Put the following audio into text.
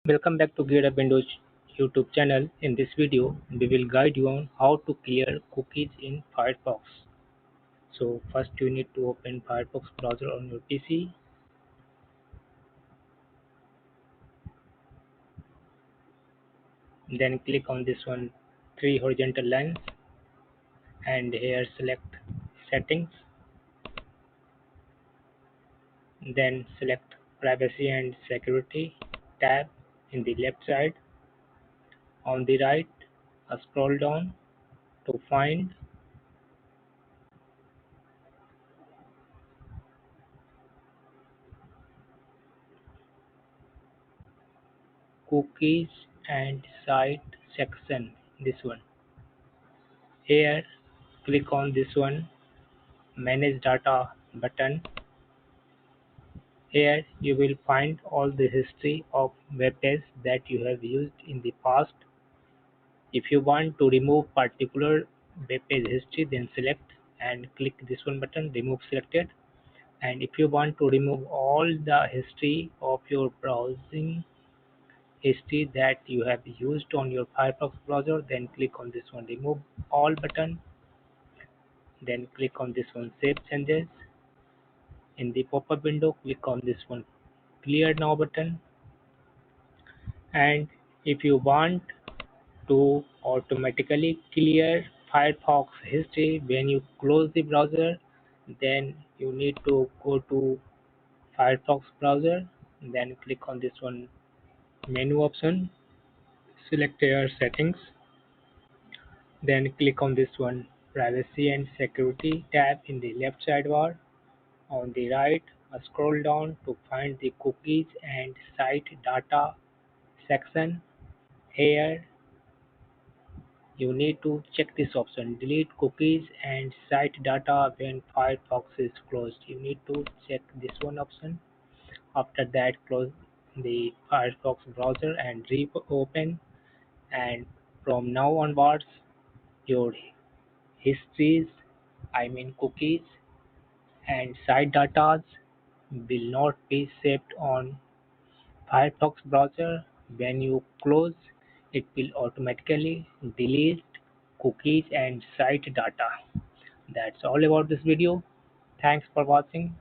Welcome back to Gear Up Windows YouTube channel. In this video, we will guide you on how to clear cookies in Firefox. So first you need to open Firefox browser on your PC. Then click on this one, three horizontal lines, and here select settings. Then select privacy and security tab in the left side. On the right, scroll down to find cookies and site section. This one. Here, click on this one, Manage Data button. Here you will find all the history of web pages that you have used in the past. If you want to remove particular web page history, then select and click this one button, Remove Selected. And if you want to remove all the history of your browsing history that you have used on your Firefox browser, then click on this one, Remove All button. Then click on this one, Save Changes. In the pop-up window, click on this one, Clear Now button. And if you want to automatically clear Firefox history when you close the browser, then you need to go to Firefox browser, then click on this one, menu option, select your settings, then click on this one, privacy and security tab in the left sidebar. On the right, scroll down to find the cookies and site data section. Here you need to check this option, delete cookies and site data when Firefox is closed. You need to check this one option. After that, close the Firefox browser and reopen, and from now onwards your histories, I mean cookies and site data, will not be saved on Firefox browser. When you close, it will automatically delete cookies and site data. That's all about this video. Thanks for watching.